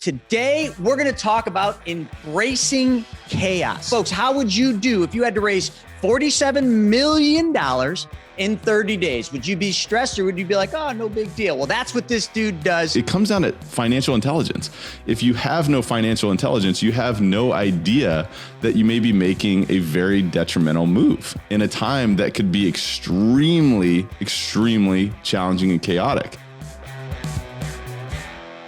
Today, we're going to talk about embracing chaos. Folks, how would you do if you had to raise $47 million in 30 days? Would you be stressed or would you be like, oh, no big deal? Well, that's what this dude does. It comes down to financial intelligence. If you have no financial intelligence, you have no idea that you may be making a very detrimental move in a time that could be extremely, extremely challenging and chaotic.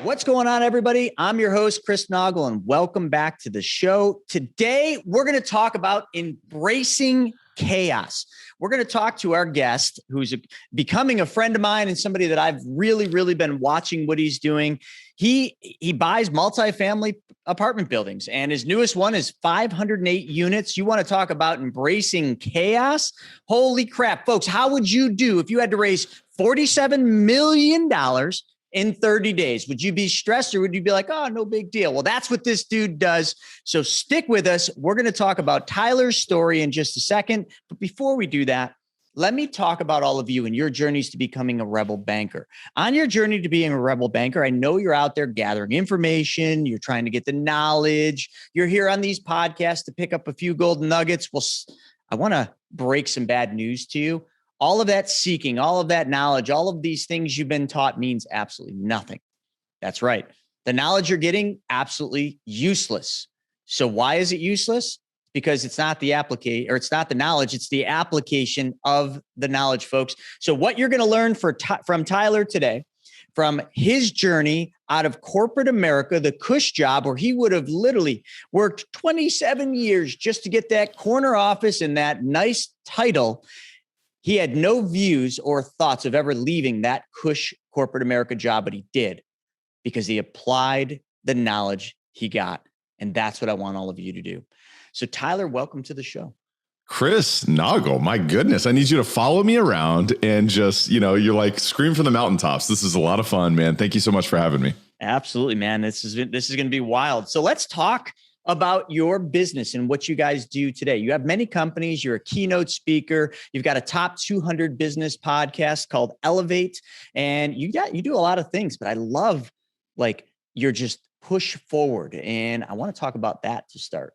What's going on, everybody? I'm your host, Chris Naugle, and welcome back to the show. Today, we're going to talk about embracing chaos. We're going to talk to our guest, who's becoming a friend of mine and somebody that I've really been watching what he's doing. He buys multifamily apartment buildings, and his newest one is 508 units. You want to talk about embracing chaos? Holy crap, folks. How would you do if you had to raise $47 million in 30 days? Would you be stressed or would you be like, oh, no big deal? Well, that's what this dude does. So stick with us. We're going to talk about Tyler's story in just a second. But before we do that, let me talk about all of you and your journeys to becoming a rebel banker. On your journey to being a rebel banker, I know you're out there gathering information. You're trying to get the knowledge. You're here on these podcasts to pick up a few golden nuggets. Well, I want to break some bad news to you. All of that seeking, all of that knowledge, all of these things you've been taught means absolutely nothing. That's right. The knowledge you're getting, absolutely useless. So why is it useless? Because it's not the application, or it's not the knowledge, it's the application of the knowledge, folks. So what you're going to learn from Tyler today, from his journey out of corporate America, the cush job where he would have literally worked 27 years just to get that corner office and that nice title. He had no views or thoughts of ever leaving that cush corporate America job, but he did because he applied the knowledge he got. And that's what I want all of you to do. So Tyler, welcome to the show. Chris Naugle, my goodness, I need you to follow me around and just, you're like scream from the mountaintops. This is a lot of fun, man. Thank you so much for having me. Absolutely, man. This is going to be wild. So let's talk about your business and what you guys do today. You have many companies. You're a keynote speaker. You've got a top 200 business podcast called Elevate, and you do a lot of things, but I love you're just push forward. And I want to talk about that to start.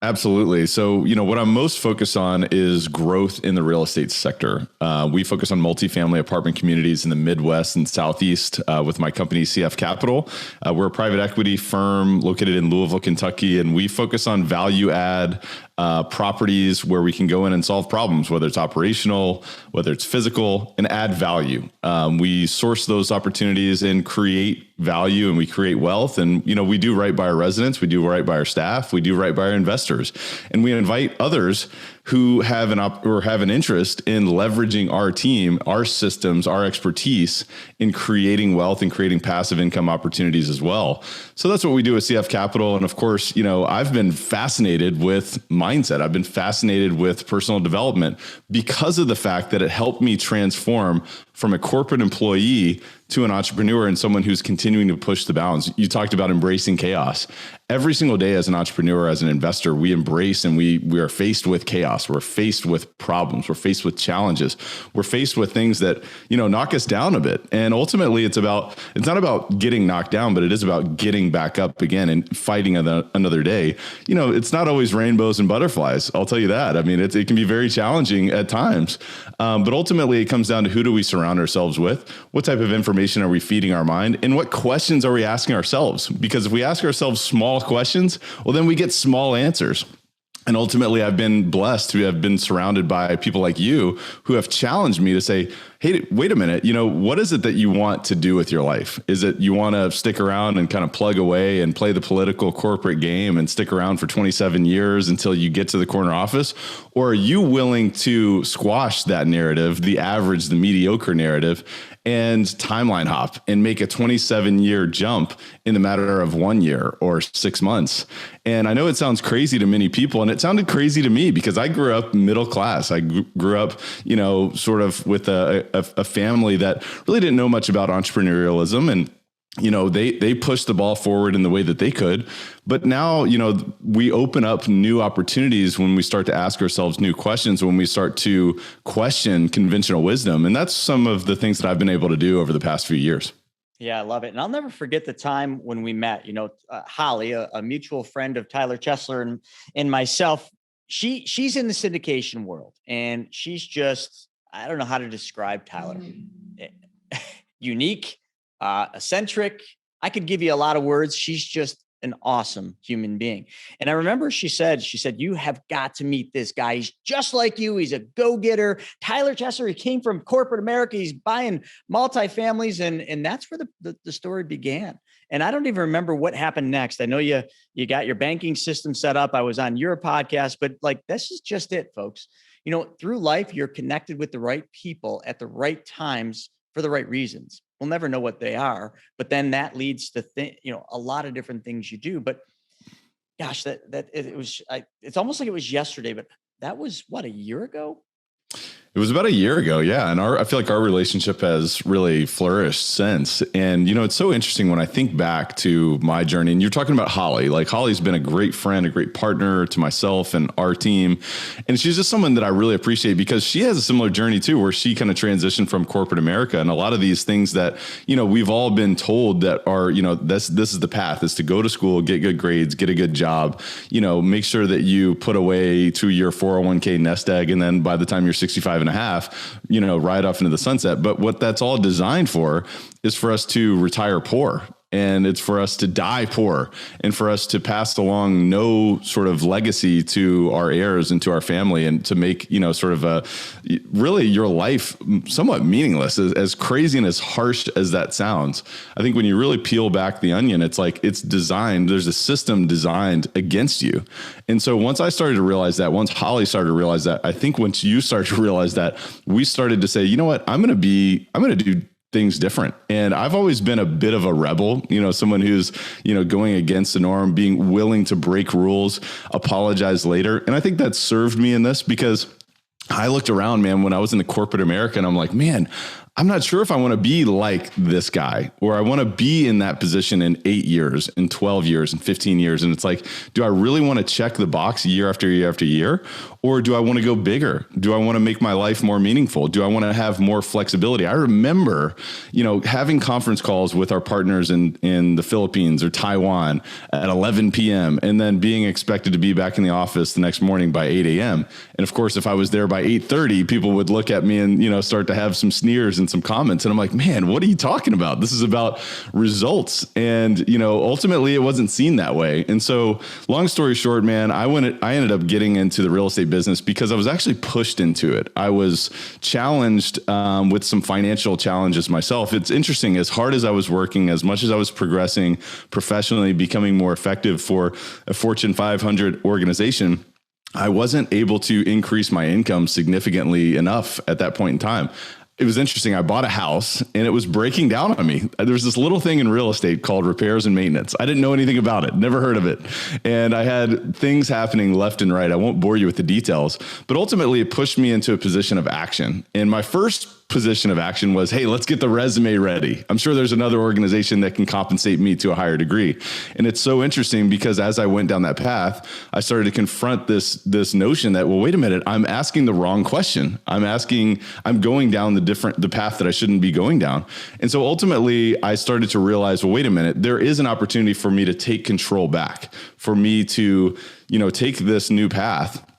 Absolutely. So, what I'm most focused on is growth in the real estate sector. We focus on multifamily apartment communities in the Midwest and Southeast with my company, CF Capital. We're a private equity firm located in Louisville, Kentucky, and we focus on value add properties where we can go in and solve problems, whether it's operational, whether it's physical, and add value. We source those opportunities and create value, and we create wealth. And, we do right by our residents. We do right by our staff. We do right by our investors. And we invite others who have an interest in leveraging our team, our systems, our expertise in creating wealth and creating passive income opportunities as well. So that's what we do at CF Capital. And of course, I've been fascinated with mindset. I've been fascinated with personal development because of the fact that it helped me transform from a corporate employee to an entrepreneur and someone who's continuing to push the bounds. You talked about embracing chaos. Every single day as an entrepreneur, as an investor, we embrace and we are faced with chaos. We're faced with problems. We're faced with challenges. We're faced with things that, knock us down a bit. And ultimately it's not about getting knocked down, but it is about getting back up again and fighting another day. It's not always rainbows and butterflies. I'll tell you that. I mean, it can be very challenging at times. But ultimately it comes down to who do we surround ourselves with? What type of information are we feeding our mind? And what questions are we asking ourselves? Because if we ask ourselves small questions, well, then we get small answers. And ultimately, I've been blessed to have been surrounded by people like you who have challenged me to say, hey, wait a minute, what is it that you want to do with your life? Is it you want to stick around and kind of plug away and play the political corporate game and stick around for 27 years until you get to the corner office? Or are you willing to squash that narrative, the average, the mediocre narrative, and timeline hop and make a 27-year jump in the matter of 1 year or 6 months? And I know it sounds crazy to many people, and it sounded crazy to me because I grew up middle class. I grew up, sort of with a family that really didn't know much about entrepreneurialism, and they pushed the ball forward in the way that they could. But now, we open up new opportunities when we start to ask ourselves new questions, when we start to question conventional wisdom. And that's some of the things that I've been able to do over the past few years. Yeah, I love it. And I'll never forget the time when we met, Holly, a mutual friend of Tyler Chesler and myself. She's in the syndication world, and she's just, I don't know how to describe Tyler. Unique, eccentric. I could give you a lot of words. She's just an awesome human being. And I remember she said, you have got to meet this guy. He's just like you. He's a go-getter. Tyler Chesler, he came from corporate America. He's buying multifamilies. And that's where the story began. And I don't even remember what happened next. I know you got your banking system set up. I was on your podcast, but like, this is just it, folks. Through life, you're connected with the right people at the right times for the right reasons. We'll never know what they are, but then that leads to a lot of different things you do. But gosh, it's almost like it was yesterday, but that was what, a year ago? It was about a year ago. Yeah. And I feel like our relationship has really flourished since. And, it's so interesting when I think back to my journey, and you're talking about Holly. Like, Holly's been a great friend, a great partner to myself and our team. And she's just someone that I really appreciate because she has a similar journey too, where she kind of transitioned from corporate America. And a lot of these things that, we've all been told that are, this is the path, is to go to school, get good grades, get a good job, make sure that you put away to your 401k nest egg. And then by the time you're 65 and a half, ride off into the sunset. But what that's all designed for is for us to retire poor. And it's for us to die poor, and for us to pass along no sort of legacy to our heirs and to our family, and to make, sort of really your life somewhat meaningless, as crazy and as harsh as that sounds. I think when you really peel back the onion, it's like, it's designed, there's a system designed against you. And so once I started to realize that, once Holly started to realize that, I think once you started to realize that, we started to say, you know what, I'm going to do things different. And I've always been a bit of a rebel, someone who's, going against the norm, being willing to break rules, apologize later. And I think that served me in this, because I looked around, man, when I was in the corporate America, and I'm like, man, I'm not sure if I want to be like this guy, or I want to be in that position in 8 years, in 12 years, and 15 years. And it's like, do I really want to check the box year after year after year? Or do I want to go bigger? Do I want to make my life more meaningful? Do I want to have more flexibility? I remember, having conference calls with our partners in the Philippines or Taiwan at 11 p.m. and then being expected to be back in the office the next morning by 8 a.m. And of course, if I was there by 8:30, people would look at me and, start to have some sneers and some comments. And I'm like, man, what are you talking about? This is about results. And, ultimately it wasn't seen that way. And so, long story short, man, I ended up getting into the real estate business because I was actually pushed into it. I was challenged with some financial challenges myself. It's interesting, as hard as I was working, as much as I was progressing professionally, becoming more effective for a Fortune 500 organization, I wasn't able to increase my income significantly enough at that point in time. It was interesting. I bought a house and it was breaking down on me. There's this little thing in real estate called repairs and maintenance. I didn't know anything about it, never heard of it. And I had things happening left and right. I won't bore you with the details, but ultimately it pushed me into a position of action. And my first position of action was, hey, let's get the resume ready. I'm sure there's another organization that can compensate me to a higher degree. And it's so interesting because as I went down that path, I started to confront this notion that, well, wait a minute, I'm asking the wrong question. I'm going down the path that I shouldn't be going down. And so ultimately I started to realize, well, wait a minute, there is an opportunity for me to take control back, for me to, take this new path.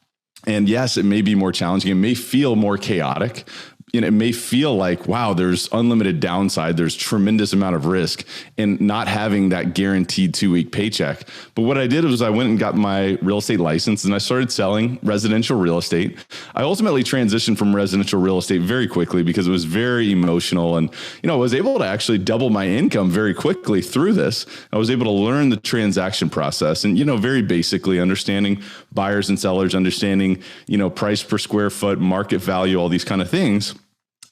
And yes, it may be more challenging. It may feel more chaotic. And it may feel like, wow, there's unlimited downside. There's tremendous amount of risk in not having that guaranteed 2-week paycheck. But what I did was I went and got my real estate license and I started selling residential real estate. I ultimately transitioned from residential real estate very quickly because it was very emotional. And, I was able to actually double my income very quickly through this. I was able to learn the transaction process and, very basically understanding buyers and sellers, understanding, price per square foot, market value, all these kind of things.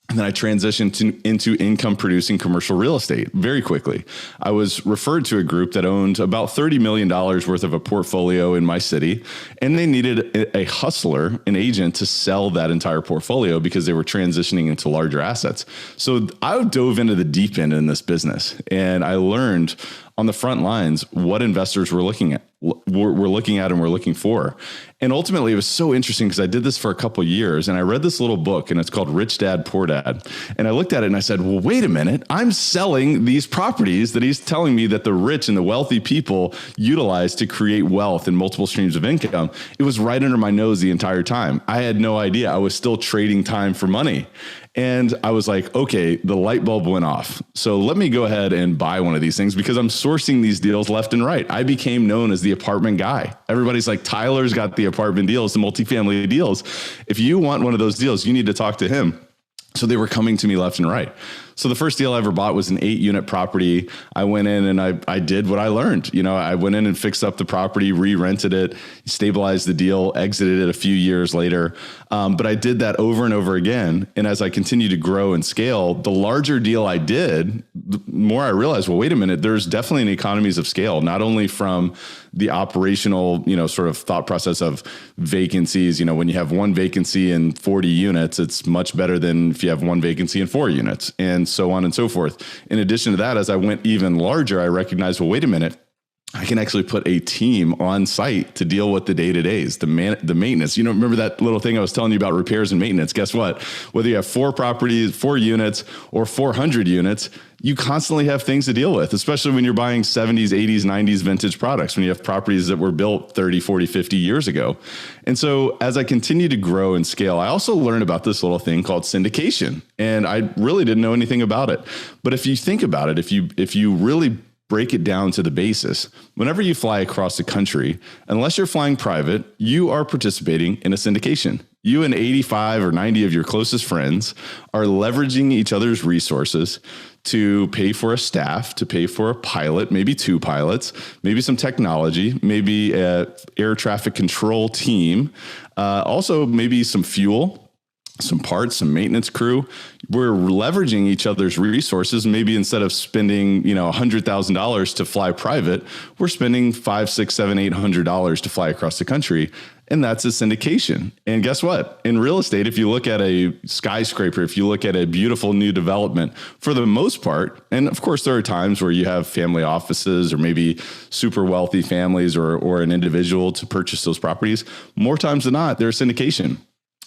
And then I transitioned into income producing commercial real estate very quickly. I was referred to a group that owned about $30 million worth of a portfolio in my city. And they needed a hustler, an agent, to sell that entire portfolio because they were transitioning into larger assets. So I dove into the deep end in this business and I learned on the front lines what investors were looking at. We're looking at and we're looking for. And ultimately, it was so interesting because I did this for a couple of years and I read this little book and it's called Rich Dad, Poor Dad. And I looked at it and I said, well, wait a minute, I'm selling these properties that he's telling me that the rich and the wealthy people utilize to create wealth and multiple streams of income. It was right under my nose the entire time. I had no idea. I was still trading time for money. And I was like, okay, the light bulb went off. So let me go ahead and buy one of these things because I'm sourcing these deals left and right. I became known as the apartment guy. Everybody's like, Tyler's got the apartment deals, the multifamily deals. If you want one of those deals, you need to talk to him. So they were coming to me left and right. So the first deal I ever bought was an 8-unit property. I went in and I did what I learned. I went in and fixed up the property, re-rented it, stabilized the deal, exited it a few years later. But I did that over and over again. And as I continued to grow and scale, the larger deal I did, the more I realized, well, wait a minute, there's definitely an economies of scale, not only from the operational, sort of thought process of vacancies. When you have one vacancy in 40 units, it's much better than if you have one vacancy in 4 units, and so on and so forth. In addition to that, as I went even larger, I recognized, well, wait a minute, I can actually put a team on site to deal with the day-to-days, the maintenance. Remember that little thing I was telling you about repairs and maintenance? Guess what? Whether you have 4 properties, 4 units, or 400 units, you constantly have things to deal with, especially when you're buying 70s, 80s, 90s vintage products, when you have properties that were built 30, 40, 50 years ago. And so as I continue to grow and scale, I also learned about this little thing called syndication. And I really didn't know anything about it. But if you think about it, if you really break it down to the basis, whenever you fly across the country, unless you're flying private, you are participating in a syndication. You and 85 or 90 of your closest friends are leveraging each other's resources to pay for a staff, to pay for a pilot, maybe 2 pilots, maybe some technology, maybe an air traffic control team, also maybe some fuel, some parts, some maintenance crew. We're leveraging each other's resources. Maybe instead of spending, $100,000 to fly private, we're spending $500, $600, $700, $800 to fly across the country. And that's a syndication. And guess what? In real estate, if you look at a skyscraper, if you look at a beautiful new development, for the most part, and of course, there are times where you have family offices or maybe super wealthy families or an individual to purchase those properties, more times than not, they're a syndication.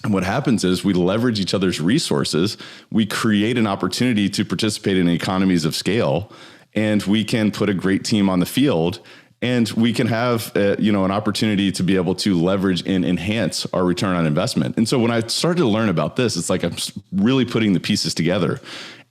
And what happens is we leverage each other's resources. We create an opportunity to participate in economies of scale, and we can put a great team on the field, and we can have an opportunity to be able to leverage and enhance our return on investment. And so when I started to learn about this, it's like I'm really putting the pieces together.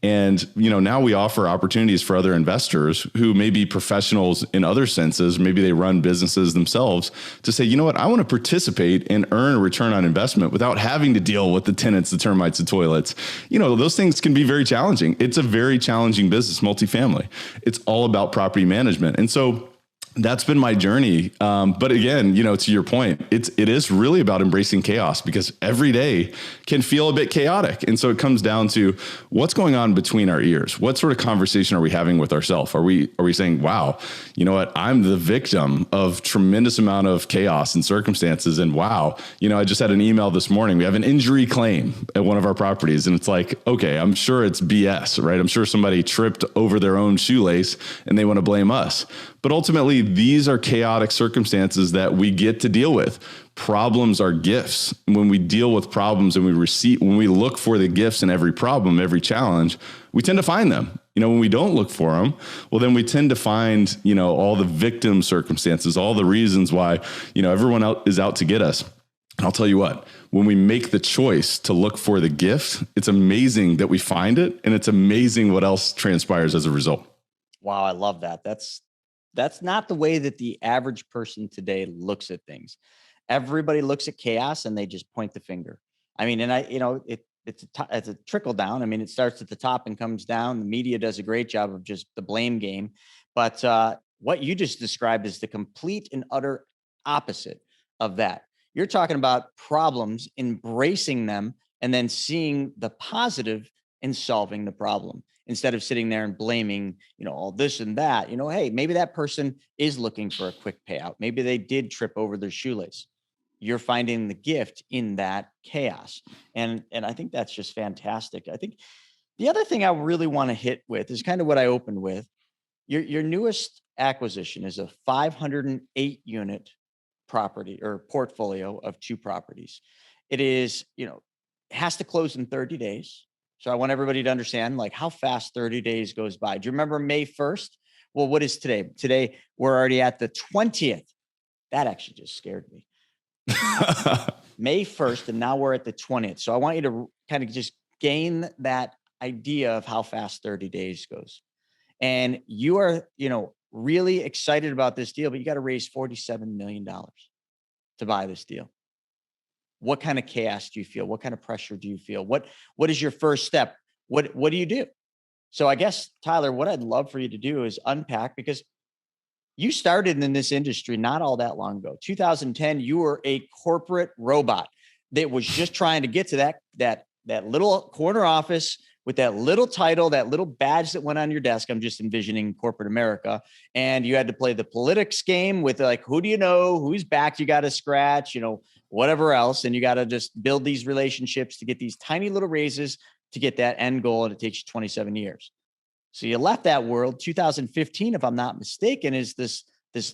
And, now we offer opportunities for other investors who may be professionals in other senses. Maybe they run businesses themselves to say, you know what, I want to participate and earn a return on investment without having to deal with the tenants, the termites, the toilets. Those things can be very challenging. It's a very challenging business, multifamily. It's all about property management. And so that's been my journey. But again, to your point, it is really about embracing chaos, because every day can feel a bit chaotic. And so it comes down to what's going on between our ears. What sort of conversation are we having with ourselves? Are we saying, wow, you know what? I'm the victim of tremendous amount of chaos and circumstances. And wow, I just had an email this morning. We have an injury claim at one of our properties. And it's like, okay, I'm sure it's BS, right? I'm sure somebody tripped over their own shoelace and they want to blame us. But ultimately, these are chaotic circumstances that we get to deal with. Problems are gifts. When we deal with problems and when we look for the gifts in every problem, every challenge, we tend to find them. When we don't look for them, well, then we tend to find, all the victim circumstances, all the reasons why, everyone is out to get us. And I'll tell you what, when we make the choice to look for the gift, it's amazing that we find it. And it's amazing what else transpires as a result. Wow. I love that. That's not the way that the average person today looks at things. Everybody looks at chaos and they just point the finger. It's a trickle down. It starts at the top and comes down. The media does a great job of just the blame game. But what you just described is the complete and utter opposite of that. You're talking about problems, embracing them, and then seeing the positive in solving the problem, instead of sitting there and blaming, all this and that. Hey, maybe that person is looking for a quick payout. Maybe they did trip over their shoelace. You're finding the gift in that chaos. And I think that's just fantastic. I think the other thing I really want to hit with is kind of what I opened with. Your newest acquisition is a 508 unit property or portfolio of 2 properties. It is, has to close in 30 days. So I want everybody to understand like how fast 30 days goes by. Do you remember May 1st? Well, what is today? Today, we're already at the 20th. That actually just scared me. May 1st, and now we're at the 20th. So I want you to kind of just gain that idea of how fast 30 days goes. And you are, really excited about this deal, but you got to raise $47 million to buy this deal. What kind of chaos do you feel? What kind of pressure do you feel? What is your first step? What do you do? So I guess, Tyler, what I'd love for you to do is unpack, because you started in this industry not all that long ago. 2010, you were a corporate robot that was just trying to get to that little corner office with that little title, that little badge that went on your desk. I'm just envisioning corporate America. And you had to play the politics game with like, who do you know, whose back you got to scratch, whatever else. And you got to just build these relationships to get these tiny little raises to get that end goal. And it takes you 27 years. So you left that world. 2015, if I'm not mistaken, is this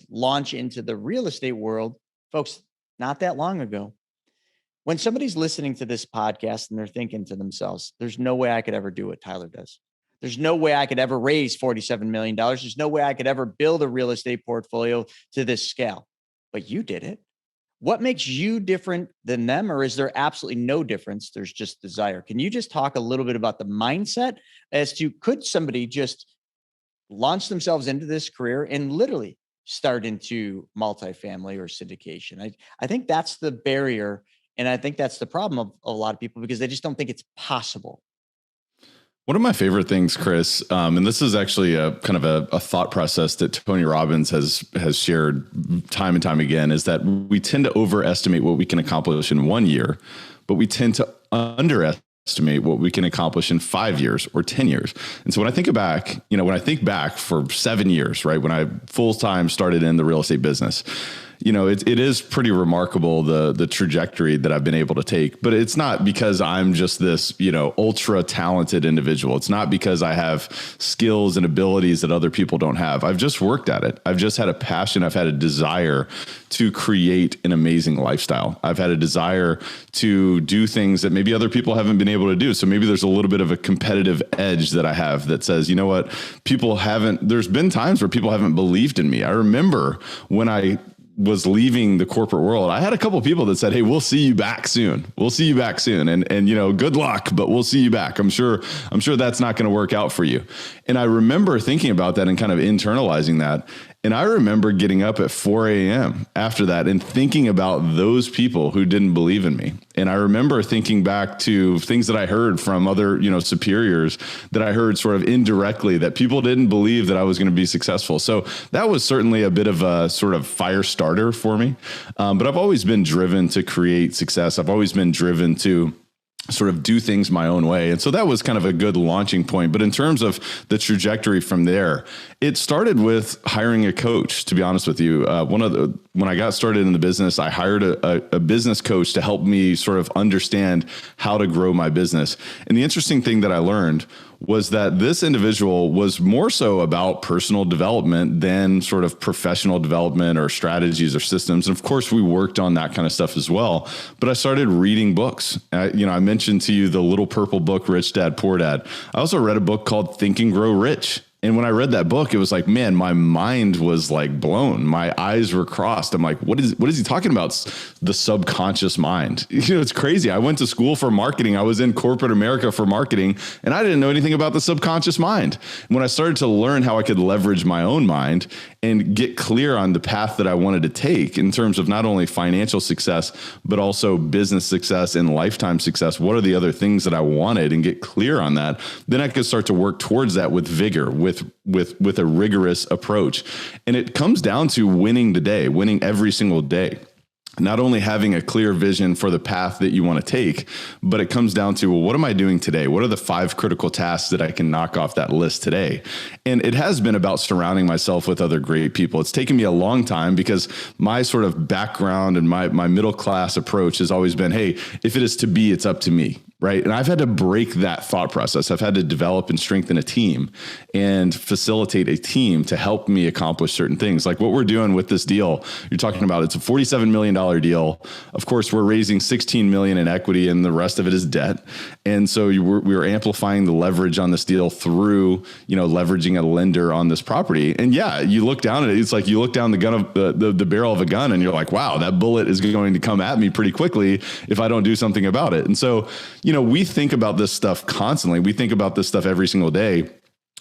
launch into the real estate world. Folks, not that long ago. When somebody's listening to this podcast and they're thinking to themselves, there's no way I could ever do what Tyler does. There's no way I could ever raise $47 million. There's no way I could ever build a real estate portfolio to this scale. But you did it. What makes you different than them? Or is there absolutely no difference? There's just desire. Can you just talk a little bit about the mindset as to, could somebody just launch themselves into this career and literally start into multifamily or syndication? I think that's the barrier. And I think that's the problem of a lot of people, because they just don't think it's possible. One of my favorite things, Chris, and this is actually a kind of a thought process that Tony Robbins has shared time and time again, is that we tend to overestimate what we can accomplish in 1 year, but we tend to underestimate what we can accomplish in 5 years or 10 years. And so when I think back for 7 years, right, when I full-time started in the real estate business, it is pretty remarkable, the trajectory that I've been able to take, but it's not because I'm just this, ultra talented individual. It's not because I have skills and abilities that other people don't have. I've just worked at it. I've just had a passion. I've had a desire to create an amazing lifestyle. I've had a desire to do things that maybe other people haven't been able to do. So maybe there's a little bit of a competitive edge that I have that says, you know what, there's been times where people haven't believed in me. I remember when I was leaving the corporate world, I had a couple of people that said, "Hey, we'll see you back soon. We'll see you back soon. And good luck, but we'll see you back. I'm sure that's not going to work out for you." And I remember thinking about that and kind of internalizing that. And I remember getting up at 4 a.m. after that and thinking about those people who didn't believe in me. And I remember thinking back to things that I heard from other, superiors that I heard sort of indirectly, that people didn't believe that I was going to be successful. So that was certainly a bit of a sort of fire starter for me. But I've always been driven to create success. I've always been driven to sort of do things my own way. And so that was kind of a good launching point. But in terms of the trajectory from there, it started with hiring a coach, to be honest with you. When I got started in the business, I hired a business coach to help me sort of understand how to grow my business. And the interesting thing that I learned was that this individual was more so about personal development than sort of professional development or strategies or systems. And of course, we worked on that kind of stuff as well. But I started reading books. I mentioned to you the Little Purple book, Rich Dad, Poor Dad. I also read a book called Think and Grow Rich. And when I read that book, it was like, man, my mind was like blown. My eyes were crossed. I'm like, what is he talking about? The subconscious mind. It's crazy. I went to school for marketing. I was in corporate America for marketing, and I didn't know anything about the subconscious mind. When I started to learn how I could leverage my own mind and get clear on the path that I wanted to take in terms of not only financial success, but also business success and lifetime success, what are the other things that I wanted, and get clear on that, then I could start to work towards that with vigor, with a rigorous approach. And it comes down to winning the day, winning every single day. Not only having a clear vision for the path that you want to take, but it comes down to, well, what am I doing today? What are the 5 critical tasks that I can knock off that list today? And it has been about surrounding myself with other great people. It's taken me a long time, because my sort of background and my middle class approach has always been, hey, if it is to be, it's up to me. right? And I've had to break that thought process. I've had to develop and strengthen a team and facilitate a team to help me accomplish certain things. Like what we're doing with this deal, you're talking about, it's a $47 million deal. Of course, we're raising $16 million in equity and the rest of it is debt. And so we're amplifying the leverage on this deal through, leveraging a lender on this property. And yeah, you look down at it, it's like you look down the gun of the barrel of a gun and you're like, wow, that bullet is going to come at me pretty quickly if I don't do something about it. And so, we think about this stuff constantly. We think about this stuff every single day.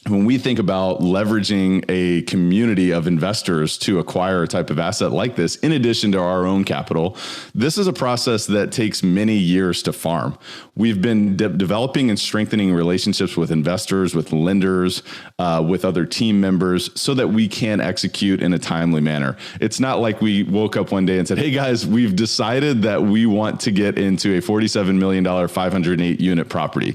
When we think about leveraging a community of investors to acquire a type of asset like this, in addition to our own capital, this is a process that takes many years to farm. We've been developing and strengthening relationships with investors, with lenders, with other team members, so that we can execute in a timely manner. It's not like we woke up one day and said, hey guys, we've decided that we want to get into a $47 million, 508 unit property.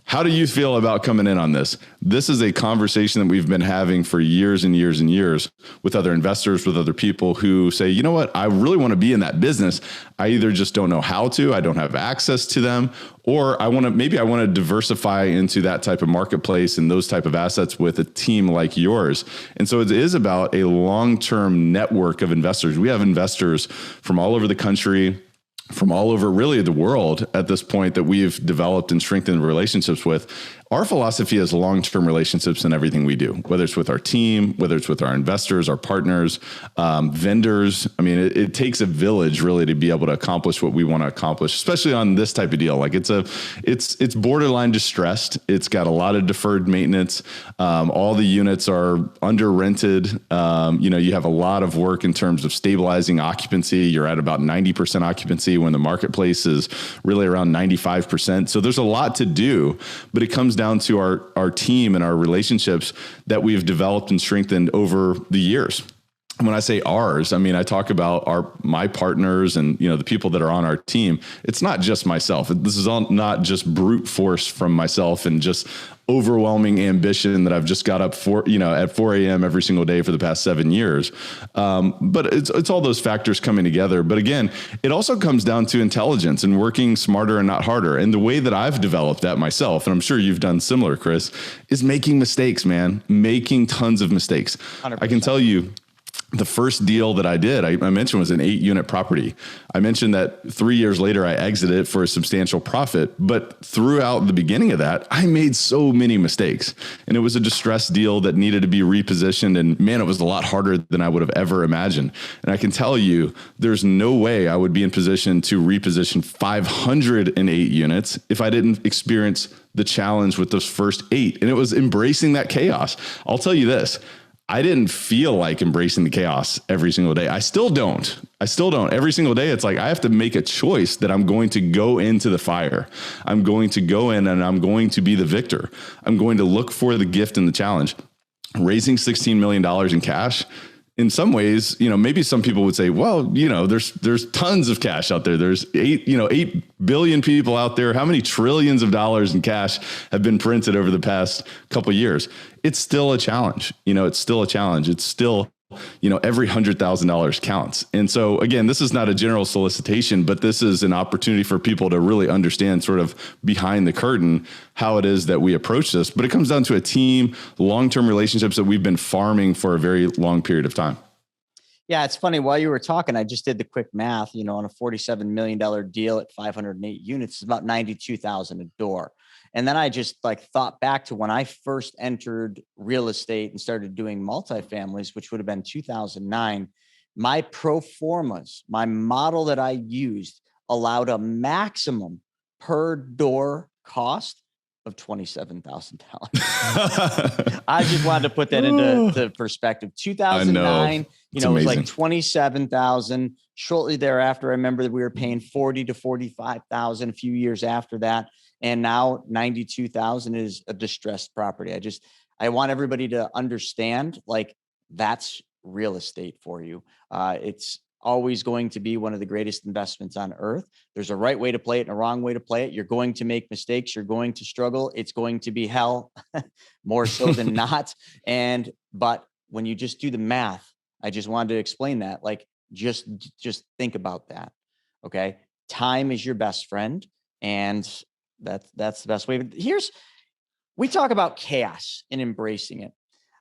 How do you feel about coming in on this? This is a conversation that we've been having for years and years and years with other investors, with other people who say, you know what, I really want to be in that business. I either just don't know how to, I don't have access to them, or I want to diversify into that type of marketplace and those type of assets with a team like yours. And so it is about a long-term network of investors. We have investors from all over the country, from all over really the world at this point that we've developed and strengthened relationships with. Our philosophy is long-term relationships in everything we do, whether it's with our team, whether it's with our investors, our partners, vendors. I mean, it takes a village really to be able to accomplish what we want to accomplish, especially on this type of deal. Like it's borderline distressed. It's got a lot of deferred maintenance. All the units are under rented. You have a lot of work in terms of stabilizing occupancy. You're at about 90% occupancy when the marketplace is really around 95%. So there's a lot to do, but it comes down to our team and our relationships that we've developed and strengthened over the years. When I say ours, I mean, I talk about my partners and, the people that are on our team. It's not just myself. This is all not just brute force from myself and just overwhelming ambition that I've just got up at 4 a.m. every single day for the past 7 years. But it's all those factors coming together. But again, it also comes down to intelligence and working smarter and not harder. And the way that I've developed that myself, and I'm sure you've done similar, Chris, is making mistakes, man, making tons of mistakes. 100%. I can tell you, the first deal that I did, I mentioned, was an 8-unit property. I mentioned that 3 years later, I exited it for a substantial profit. But throughout the beginning of that, I made so many mistakes. And it was a distressed deal that needed to be repositioned. And man, it was a lot harder than I would have ever imagined. And I can tell you, there's no way I would be in position to reposition 508 units if I didn't experience the challenge with those first 8. And it was embracing that chaos. I'll tell you this. I didn't feel like embracing the chaos every single day. I still don't. Every single day, it's like I have to make a choice that I'm going to go into the fire. I'm going to go in and I'm going to be the victor. I'm going to look for the gift and the challenge. Raising $16 million in cash, in some ways, maybe some people would say, well, there's tons of cash out there. There's 8 billion people out there. How many trillions of dollars in cash have been printed over the past couple of years? It's still a challenge. It's still a challenge. It's still, every $100,000 counts. And so again, this is not a general solicitation, but this is an opportunity for people to really understand sort of behind the curtain how it is that we approach this. But it comes down to a team, long-term relationships that we've been farming for a very long period of time. Yeah, it's funny. While you were talking, I just did the quick math, on a $47 million deal at 508 units, it's about $92,000 a door. And then I just thought back to when I first entered real estate and started doing multifamilies, which would have been 2009. My pro formas, my model that I used, allowed a maximum per door cost of $27,000. I just wanted to put that into perspective. 2009, it was like 27,000. Shortly thereafter, I remember that we were paying 40 to 45,000 a few years after that. And now 92,000 is a distressed property. I want everybody to understand, that's real estate for you. It's always going to be one of the greatest investments on earth. There's a right way to play it and a wrong way to play it. You're going to make mistakes. You're going to struggle. It's going to be hell more so than not. But when you just do the math, I just wanted to explain that, just think about that. Okay. Time is your best friend. And That's the best way. But we talk about chaos and embracing it.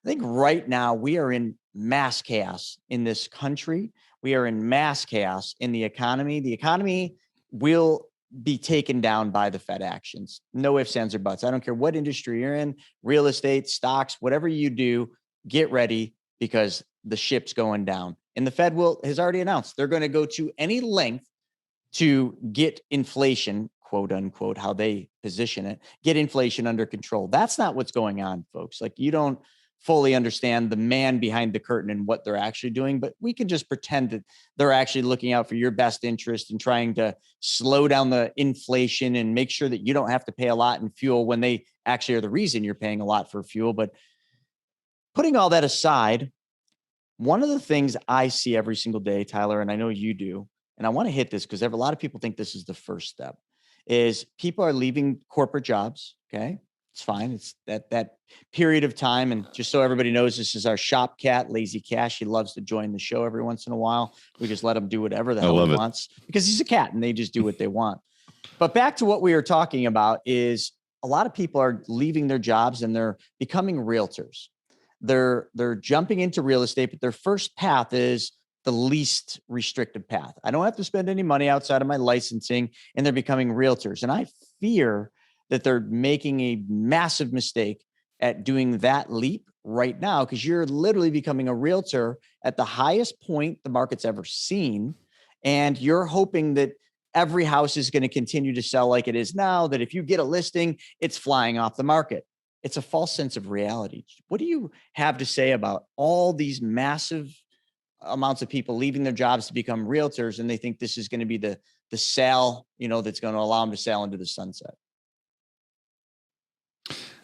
I think right now we are in mass chaos in this country. We are in mass chaos in the economy. The economy will be taken down by the Fed actions. No ifs, ands, or buts. I don't care what industry you're in, real estate, stocks, whatever you do, get ready because the ship's going down. And the Fed has already announced they're going to go to any length to get inflation, quote unquote, how they position it, get inflation under control. That's not what's going on, folks. Like, you don't fully understand the man behind the curtain and what they're actually doing, but we can just pretend that they're actually looking out for your best interest and trying to slow down the inflation and make sure that you don't have to pay a lot in fuel when they actually are the reason you're paying a lot for fuel. But putting all that aside, one of the things I see every single day, Tyler, and I know you do, and I want to hit this because a lot of people think this is the first step, is people are leaving corporate jobs. Okay. It's fine. It's that period of time. And just so everybody knows, this is our shop cat, Lazy Cash. He loves to join the show every once in a while. We just let him do whatever the hell he wants because he's a cat and they just do what they want. But back to what we were talking about is a lot of people are leaving their jobs and they're becoming realtors. They're jumping into real estate, but their first path is the least restrictive path. I don't have to spend any money outside of my licensing, and they're becoming realtors. And I fear that they're making a massive mistake at doing that leap right now, because you're literally becoming a realtor at the highest point the market's ever seen. And you're hoping that every house is going to continue to sell like it is now, that if you get a listing, it's flying off the market. It's a false sense of reality. What do you have to say about all these massive amounts of people leaving their jobs to become realtors, and they think this is going to be the sale, that's going to allow them to sail into the sunset?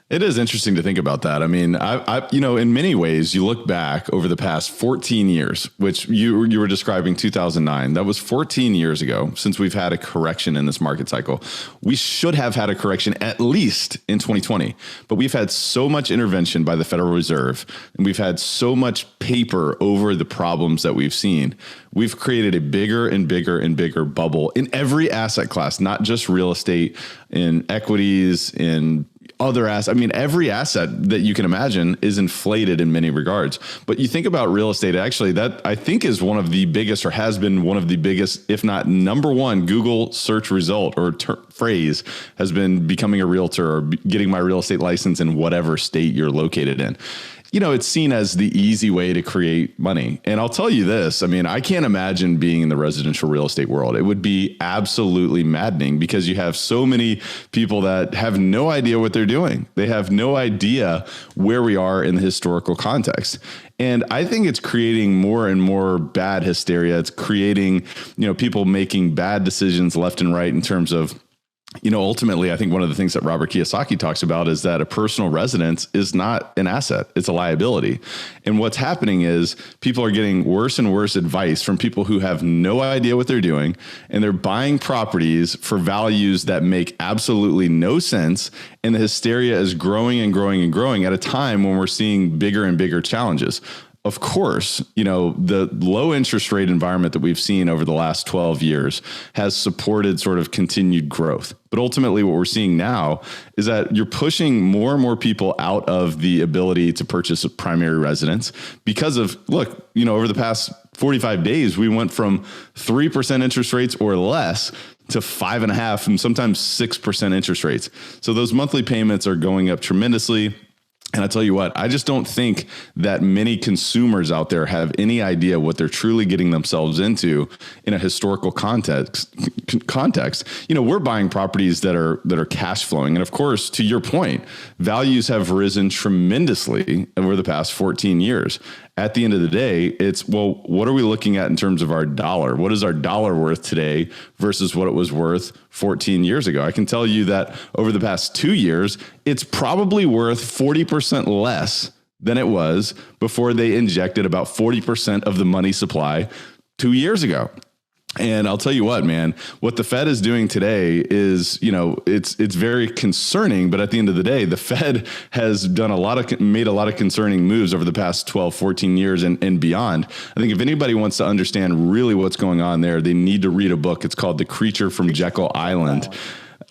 It is interesting to think about that. I mean, I in many ways, you look back over the past 14 years, which you were describing 2009. That was 14 years ago since we've had a correction in this market cycle. We should have had a correction at least in 2020, but we've had so much intervention by the Federal Reserve, and we've had so much paper over the problems that we've seen. We've created a bigger and bigger and bigger bubble in every asset class, not just real estate, in equities, in other assets. I mean, every asset that you can imagine is inflated in many regards. But you think about real estate, actually, that I think is one of the biggest, or has been one of the biggest, if not number one, Google search result or phrase has been becoming a realtor or getting my real estate license in whatever state you're located in. It's seen as the easy way to create money. And I'll tell you this, I mean, I can't imagine being in the residential real estate world. It would be absolutely maddening because you have so many people that have no idea what they're doing. They have no idea where we are in the historical context. And I think it's creating more and more bad hysteria. It's creating, people making bad decisions left and right in terms of, ultimately, I think one of the things that Robert Kiyosaki talks about is that a personal residence is not an asset. It's a liability. And what's happening is people are getting worse and worse advice from people who have no idea what they're doing. And they're buying properties for values that make absolutely no sense. And the hysteria is growing and growing and growing at a time when we're seeing bigger and bigger challenges. Of course, the low interest rate environment that we've seen over the last 12 years has supported sort of continued growth. But ultimately, what we're seeing now is that you're pushing more and more people out of the ability to purchase a primary residence because of, over the past 45 days, we went from 3% interest rates or less to 5.5% and sometimes 6% interest rates. So those monthly payments are going up tremendously. And I tell you what, I just don't think that many consumers out there have any idea what they're truly getting themselves into in a historical context. We're buying properties that are cash flowing. And of course, to your point, values have risen tremendously over the past 14 years. At the end of the day, it's, what are we looking at in terms of our dollar? What is our dollar worth today versus what it was worth 14 years ago? I can tell you that over the past 2 years, it's probably worth 40% less than it was before they injected about 40% of the money supply 2 years ago. And I'll tell you what, man, what the Fed is doing today is, it's very concerning. But at the end of the day, the Fed has done made a lot of concerning moves over the past 12, 14 years and beyond. I think if anybody wants to understand really what's going on there, they need to read a book. It's called The Creature from Jekyll Island.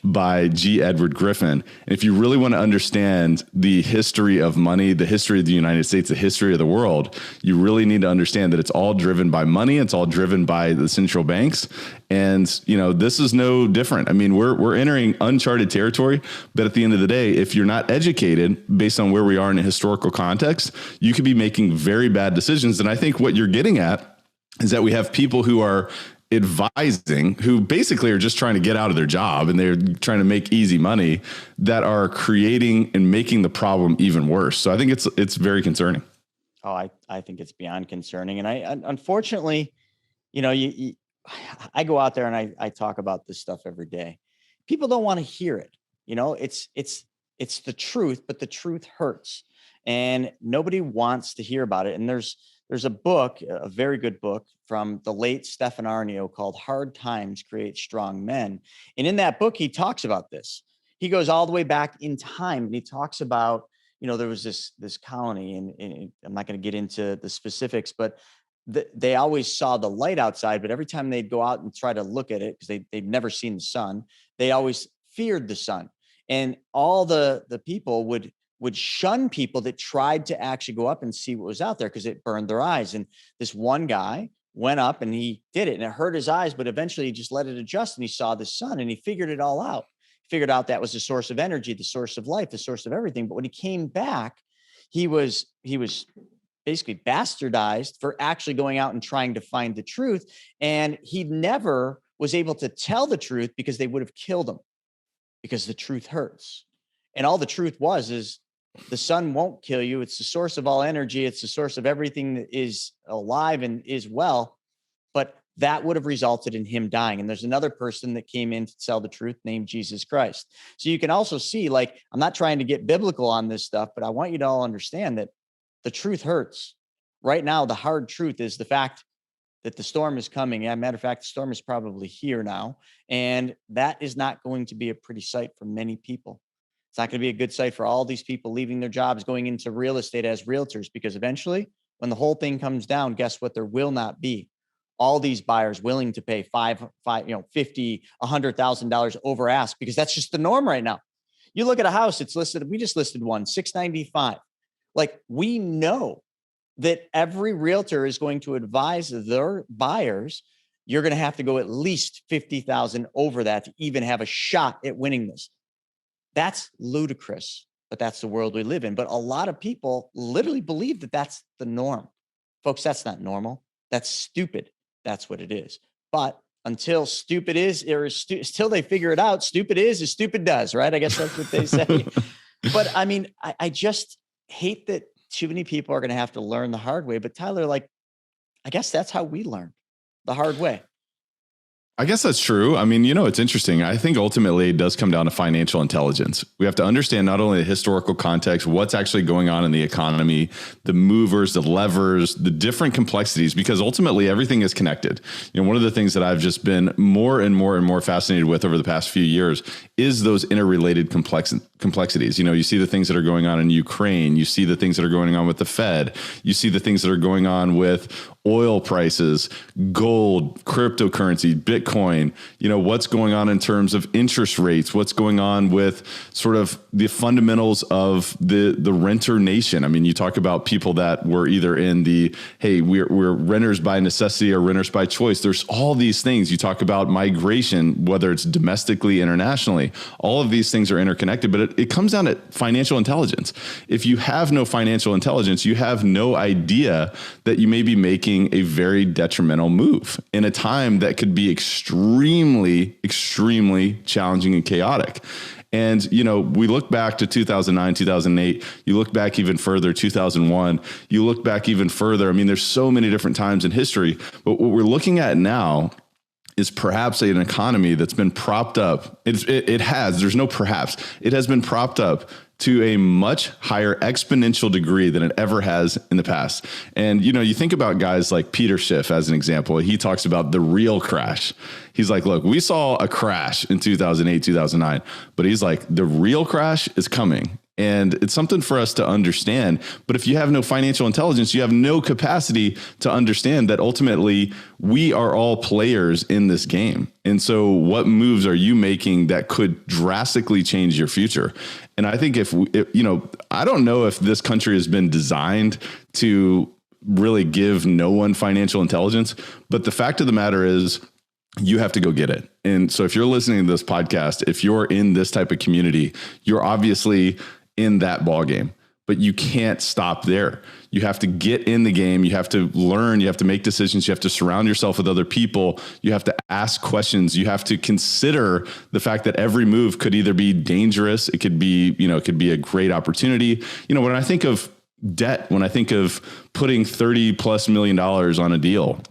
by G. Edward Griffin. And if you really want to understand the history of money, the history of the United States, the history of the world, you really need to understand that it's all driven by money. It's all driven by the central banks. And, this is no different. I mean, we're entering uncharted territory, but at the end of the day, if you're not educated based on where we are in a historical context, you could be making very bad decisions. And I think what you're getting at is that we have people who are advising, who basically are just trying to get out of their job and they're trying to make easy money, that are creating and making the problem even worse. So I think it's very concerning. Oh, I think it's beyond concerning. And I unfortunately, I go out there and I talk about this stuff every day. People don't want to hear it. It's the truth, but the truth hurts and nobody wants to hear about it. And there's a book, a very good book from the late Stephen Arnio called Hard Times Create Strong Men. And in that book, he talks about this. He goes all the way back in time and he talks about, there was this colony and I'm not going to get into the specifics, but they always saw the light outside, but every time they'd go out and try to look at it, because they'd never seen the sun, they always feared the sun. And all the people would shun people that tried to actually go up and see what was out there because it burned their eyes. And this one guy went up and he did it and it hurt his eyes, but eventually he just let it adjust and he saw the sun and he figured it all out. He figured out that was the source of energy, the source of life, the source of everything. But when he came back, he was basically bastardized for actually going out and trying to find the truth. And he never was able to tell the truth because they would have killed him because the truth hurts. And all the truth is the sun won't kill you. It's the source of all energy. It's the source of everything that is alive and is well. But that would have resulted in him dying. And there's another person that came in to tell the truth named Jesus Christ. So you can also see, I'm not trying to get biblical on this stuff, but I want you to all understand that the truth hurts. Right now, the hard truth is the fact that the storm is coming. As a matter of fact, the storm is probably here now. And that is not going to be a pretty sight for many people. It's not going to be a good sight for all these people leaving their jobs, going into real estate as realtors, because eventually when the whole thing comes down, guess what? There will not be all these buyers willing to pay $50,000, $100,000 over ask, because that's just the norm right now. You look at a house, it's listed. We just listed one, $695. We know that every realtor is going to advise their buyers, you're going to have to go at least 50,000 over that to even have a shot at winning this. That's ludicrous, but that's the world we live in. But a lot of people literally believe that that's the norm. Folks, that's not normal. That's stupid. That's what it is. But until stupid is, until they figure it out, stupid is as stupid does, right? I guess that's what they say. But I mean, I just hate that too many people are going to have to learn the hard way. But Tyler, I guess that's how we learn, the hard way. I guess that's true. I mean, it's interesting. I think ultimately it does come down to financial intelligence. We have to understand not only the historical context, what's actually going on in the economy, the movers, the levers, the different complexities, because ultimately everything is connected. One of the things that I've just been more and more and more fascinated with over the past few years is those interrelated complexities. You see the things that are going on in Ukraine. You see the things that are going on with the Fed. You see the things that are going on with oil prices, gold, cryptocurrency, Bitcoin, what's going on in terms of interest rates, what's going on with sort of the fundamentals of the renter nation. I mean, you talk about people that were either in we're renters by necessity or renters by choice. There's all these things. You talk about migration, whether it's domestically, internationally, all of these things are interconnected, but it comes down to financial intelligence. If you have no financial intelligence, you have no idea that you may be making a very detrimental move in a time that could be extremely, extremely challenging and chaotic. And, we look back to 2009, 2008, you look back even further, 2001, you look back even further. I mean, there's so many different times in history, but what we're looking at now is perhaps an economy that's been propped up. It has been propped up to a much higher exponential degree than it ever has in the past. And, you think about guys like Peter Schiff as an example. He talks about the real crash. He's like, look, we saw a crash in 2008, 2009, but he's like, the real crash is coming. And it's something for us to understand. But if you have no financial intelligence, you have no capacity to understand that ultimately we are all players in this game. And so what moves are you making that could drastically change your future? And I think if I don't know if this country has been designed to really give no one financial intelligence, but the fact of the matter is you have to go get it. And so if you're listening to this podcast, if you're in this type of community, you're obviously in that ball game, but you can't stop there. You have to get in the game. You have to learn. You have to make decisions. You have to surround yourself with other people. You have to ask questions. You have to consider the fact that every move could either be dangerous. It could be, it could be a great opportunity. When I think of debt, when I think of putting $30+ million on a deal,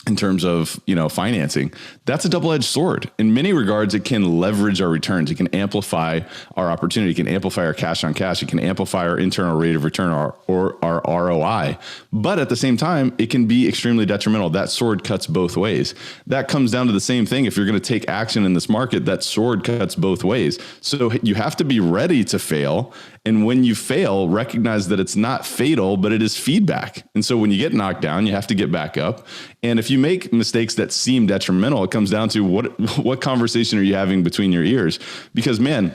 in terms of, financing, that's a double-edged sword. In many regards, it can leverage our returns. It can amplify our opportunity. It can amplify our cash on cash. It can amplify our internal rate of return or our ROI. But at the same time, it can be extremely detrimental. That sword cuts both ways. That comes down to the same thing. If you're going to take action in this market, that sword cuts both ways. So you have to be ready to fail. And when you fail, recognize that it's not fatal, but it is feedback. And so when you get knocked down, you have to get back up. And if you make mistakes that seem detrimental, it comes down to what conversation are you having between your ears? Because man,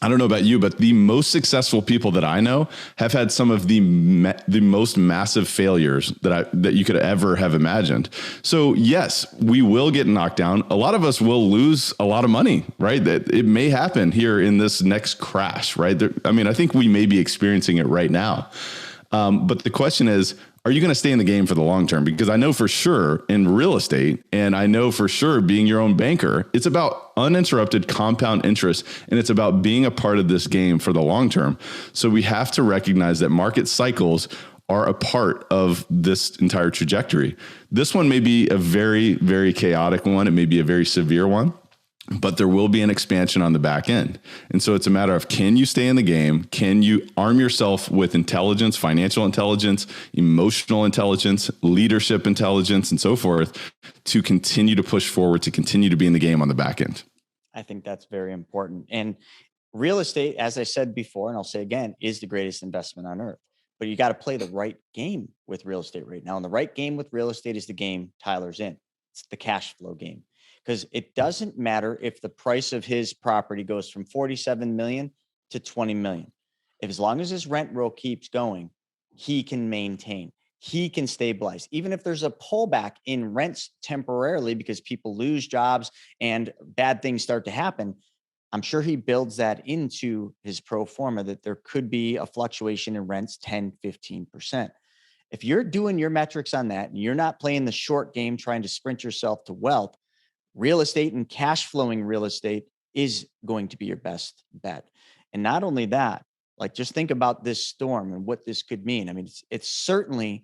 I don't know about you, but the most successful people that I know have had some of the most massive failures that you could ever have imagined. So yes, we will get knocked down. A lot of us will lose a lot of money, right? That it may happen here in this next crash, right? I think we may be experiencing it right now. But the question is, are you going to stay in the game for the long term? Because I know for sure in real estate, and I know for sure being your own banker, it's about uninterrupted compound interest, and it's about being a part of this game for the long term. So we have to recognize that market cycles are a part of this entire trajectory. This one may be a very, very chaotic one. It may be a very severe one, but there will be an expansion on the back end. And so it's a matter of, can you stay in the game? Can you arm yourself with intelligence, financial intelligence, emotional intelligence, leadership intelligence, and so forth to continue to push forward, to continue to be in the game on the back end? I think that's very important. And real estate, as I said before, and I'll say again, is the greatest investment on earth. But you got to play the right game with real estate right now. And the right game with real estate is the game Tyler's in. It's the cash flow game. Because it doesn't matter if the price of his property goes from 47 million to 20 million. As long as his rent roll keeps going, he can maintain, he can stabilize. Even if there's a pullback in rents temporarily because people lose jobs and bad things start to happen, I'm sure he builds that into his pro forma that there could be a fluctuation in rents 10, 15%. If you're doing your metrics on that and you're not playing the short game, trying to sprint yourself to wealth, real estate and cash flowing real estate is going to be your best bet. And not only that, like just think about this storm and what this could mean. I mean, it's certainly,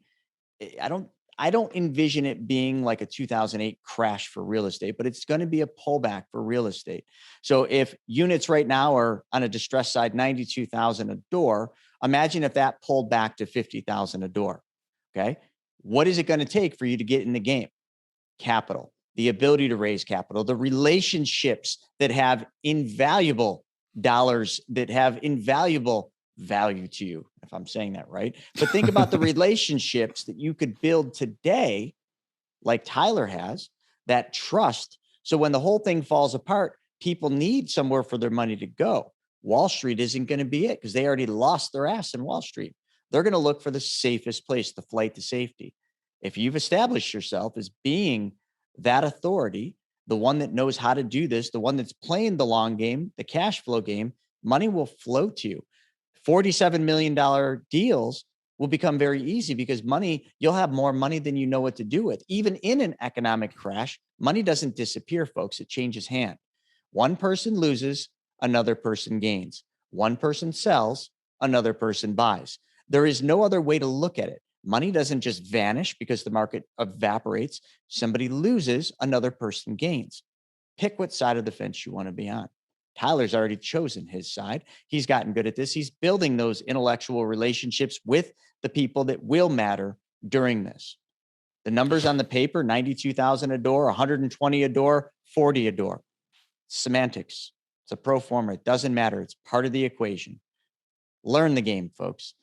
I don't envision it being like a 2008 crash for real estate, but it's going to be a pullback for real estate. So if units right now are on a distressed side, 92,000 a door, imagine if that pulled back to 50,000 a door. Okay. What is it going to take for you to get in the game? Capital. The ability to raise capital, the relationships that have invaluable dollars, that have invaluable value to you, if I'm saying that right. But think about the relationships that you could build today, like Tyler has, that trust. So when the whole thing falls apart, people need somewhere for their money to go. Wall Street isn't going to be it because they already lost their ass in Wall Street. They're going to look for the safest place, the flight to safety. If you've established yourself as being that authority, the one that knows how to do this, the one that's playing the long game, the cash flow game, money will flow to you. $47 million deals will become very easy because you'll have more money than you know what to do with. Even in an economic crash, money doesn't disappear, folks. It changes hand. One person loses, another person gains. One person sells, another person buys. There is no other way to look at it. Money doesn't just vanish because the market evaporates. Somebody loses, another person gains. Pick what side of the fence you want to be on. Tyler's already chosen his side. He's gotten good at this. He's building those intellectual relationships with the people that will matter during this. The numbers on the paper, 92,000 a door, 120 a door, 40 a door. Semantics. It's a pro forma. It doesn't matter. It's part of the equation. Learn the game, folks.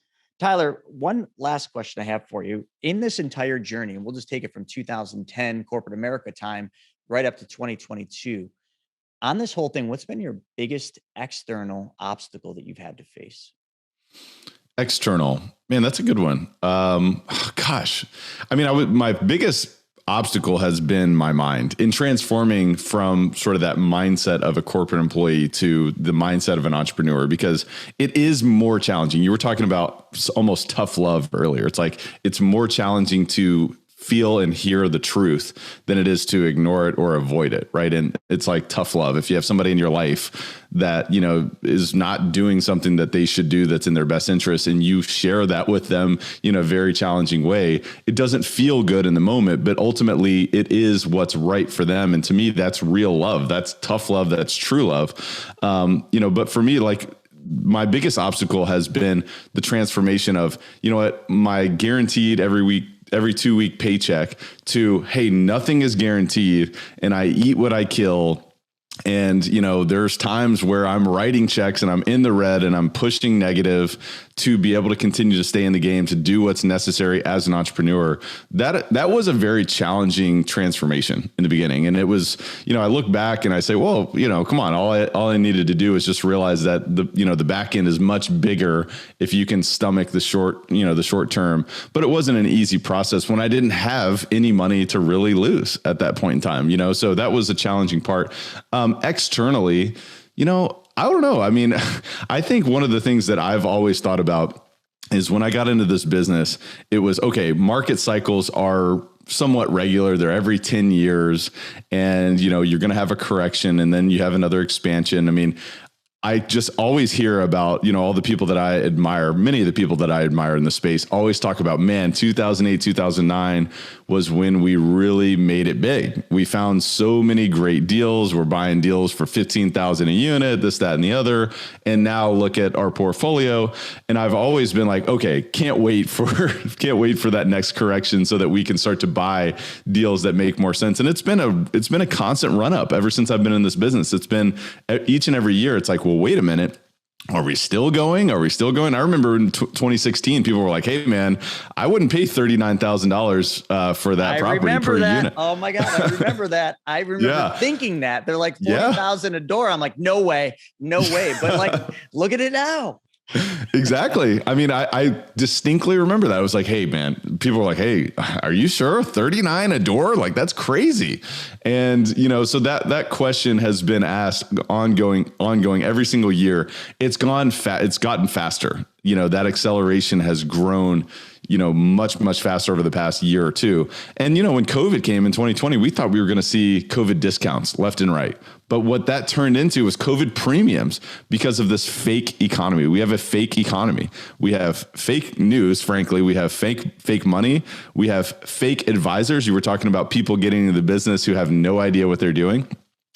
Tyler, one last question I have for you. In this entire journey, and we'll just take it from 2010 corporate America time right up to 2022. On this whole thing, what's been your biggest external obstacle that you've had to face? External, man, that's a good one. Gosh, I mean, my biggest obstacle has been my mind in transforming from sort of that mindset of a corporate employee to the mindset of an entrepreneur, because it is more challenging. You were talking about almost tough love earlier. It's like, it's more challenging to feel and hear the truth than it is to ignore it or avoid it. Right. And it's like tough love. If you have somebody in your life that, is not doing something that they should do that's in their best interest, and you share that with them in a very challenging way, it doesn't feel good in the moment, but ultimately it is what's right for them. And to me, that's real love. That's tough love. That's true love. But for me, like, my biggest obstacle has been the transformation of, my guaranteed every 2-week paycheck to, hey, nothing is guaranteed and I eat what I kill. And, there's times where I'm writing checks and I'm in the red and I'm pushing negative to be able to continue to stay in the game, to do what's necessary as an entrepreneur. That was a very challenging transformation in the beginning. And it was, I look back and I say, well, come on, all I needed to do is just realize that the back end is much bigger if you can stomach the short term. But it wasn't an easy process when I didn't have any money to really lose at that point in time, so that was a challenging part. Externally, I don't know. I mean, I think one of the things that I've always thought about is when I got into this business, it was, okay, market cycles are somewhat regular. They're every 10 years and, you're going to have a correction and then you have another expansion. I mean, I just always hear about, all the people that I admire, many of the people that I admire in the space always talk about, man, 2008, 2009 was when we really made it big. We found so many great deals. We're buying deals for 15,000 a unit, this, that, and the other. And now look at our portfolio. And I've always been like, okay, can't wait for that next correction so that we can start to buy deals that make more sense. And it's been a constant run up ever since I've been in this business. It's been each and every year. It's like, well, wait a minute. Are we still going? I remember in 2016, people were like, hey, man, I wouldn't pay $39,000 for that property per unit. Oh, my God. I remember that. I remember thinking that. They're like 40,000 a door. I'm like, no way. But like, look at it now. Exactly. I mean, I distinctly remember that. I was like, hey, man, people were like, hey, are you sure? 39 a door? Like, that's crazy. And, so that question has been asked ongoing every single year. It's gotten faster. That acceleration has grown, much, much faster over the past year or two. And, when COVID came in 2020, we thought we were going to see COVID discounts left and right. But what that turned into was COVID premiums because of this fake economy. We have a fake economy. We have fake news, frankly. We have fake money. We have fake advisors. You were talking about people getting into the business who have no idea what they're doing.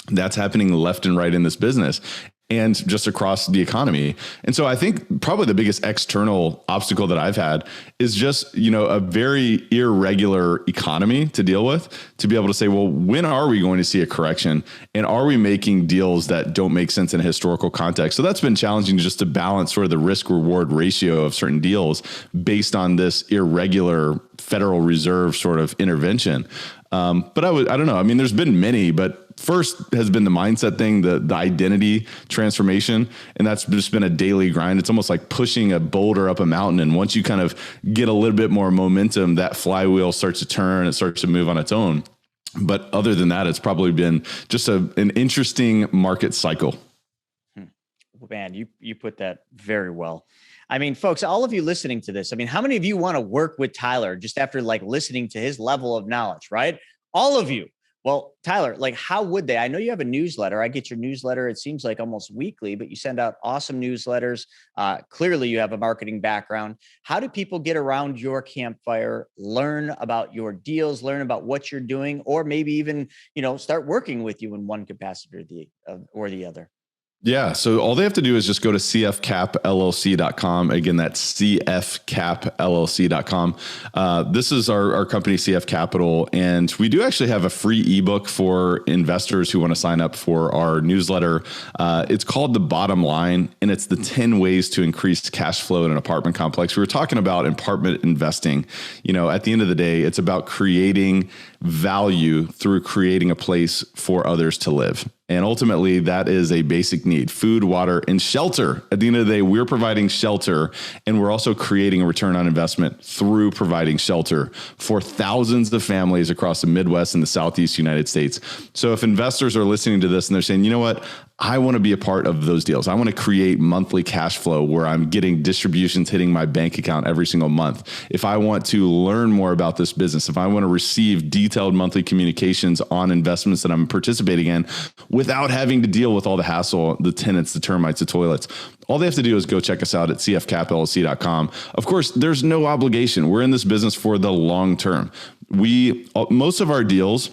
That's happening left and right in this business and just across the economy. And so I think probably the biggest external obstacle that I've had is just, a very irregular economy to deal with, to be able to say, well, when are we going to see a correction? And are we making deals that don't make sense in a historical context? So that's been challenging just to balance sort of the risk reward ratio of certain deals based on this irregular Federal Reserve sort of intervention. But I don't know. I mean, there's been many, but first has been the mindset thing, the identity transformation. And that's just been a daily grind. It's almost like pushing a boulder up a mountain. And once you kind of get a little bit more momentum, that flywheel starts to turn, it starts to move on its own. But other than that, it's probably been just an interesting market cycle. Man, you put that very well. I mean, folks, all of you listening to this, I mean, how many of you want to work with Tyler just after like listening to his level of knowledge, right? All of you. Well, Tyler, like, how would they? I know you have a newsletter. I get your newsletter. It seems like almost weekly, but you send out awesome newsletters. Clearly, you have a marketing background. How do people get around your campfire, learn about your deals, learn about what you're doing, or maybe even, start working with you in one capacity or the other? Yeah. So all they have to do is just go to cfcapllc.com. Again, that's cfcapllc.com. This is our company, CF Capital. And we do actually have a free ebook for investors who want to sign up for our newsletter. It's called The Bottom Line, and it's the 10 ways to increase cash flow in an apartment complex. We were talking about apartment investing. At the end of the day, it's about creating value through creating a place for others to live. And ultimately, that is a basic need: food, water, and shelter. At the end of the day, we're providing shelter, and we're also creating a return on investment through providing shelter for thousands of families across the Midwest and the Southeast United States. So if investors are listening to this and they're saying, you know what, I want to be a part of those deals. I want to create monthly cash flow where I'm getting distributions hitting my bank account every single month. If I want to learn more about this business, if I want to receive detailed monthly communications on investments that I'm participating in without having to deal with all the hassle, the tenants, the termites, the toilets, all they have to do is go check us out at cfcapllc.com. Of course, there's no obligation. We're in this business for the long term. Most of our deals,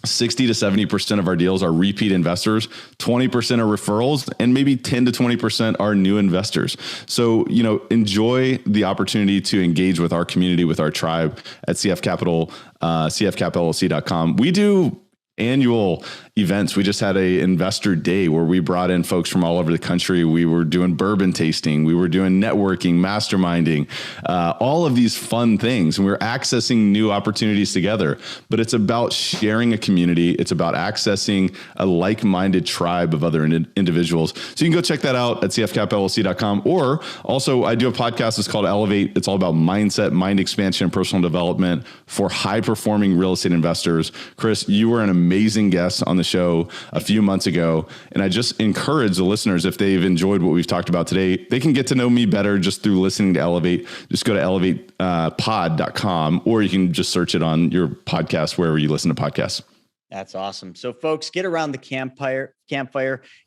60 to 70% of our deals are repeat investors, 20% are referrals, and maybe 10 to 20% are new investors. So, enjoy the opportunity to engage with our community, with our tribe at CF Capital, cfcapllc.com. We do annual events. We just had a investor day where we brought in folks from all over the country. We were doing bourbon tasting. We were doing networking, masterminding, all of these fun things. And we're accessing new opportunities together, but it's about sharing a community. It's about accessing a like-minded tribe of other individuals. So you can go check that out at cfcapllc.com. Or also I do a podcast. It's called Elevate. It's all about mindset, mind expansion, and personal development for high-performing real estate investors. Chris, you were an amazing guest on the show a few months ago. And I just encourage the listeners, if they've enjoyed what we've talked about today, they can get to know me better just through listening to Elevate. Just go to elevatepod.com, or you can just search it on your podcast, wherever you listen to podcasts. That's awesome. So folks, get around the campfire,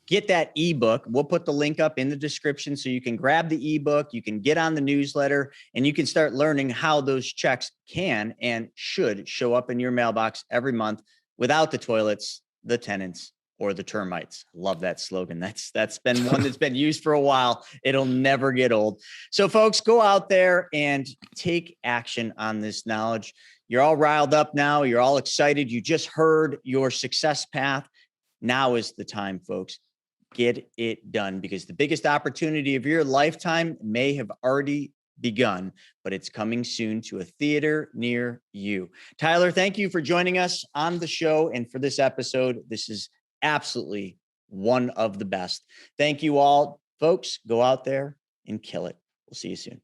get that ebook. We'll put the link up in the description so you can grab the ebook, you can get on the newsletter, and you can start learning how those checks can and should show up in your mailbox every month without the toilets, the tenants, or the termites. Love that slogan. That's been one that's been used for a while. It'll never get old. So folks, go out there and take action on this knowledge. You're all riled up now. You're all excited. You just heard your success path. Now is the time, folks. Get it done, because the biggest opportunity of your lifetime may have already begun, but it's coming soon to a theater near you. Tyler, thank you for joining us on the show and for this episode. This is absolutely one of the best. Thank you all, folks. Go out there and kill it. We'll see you soon.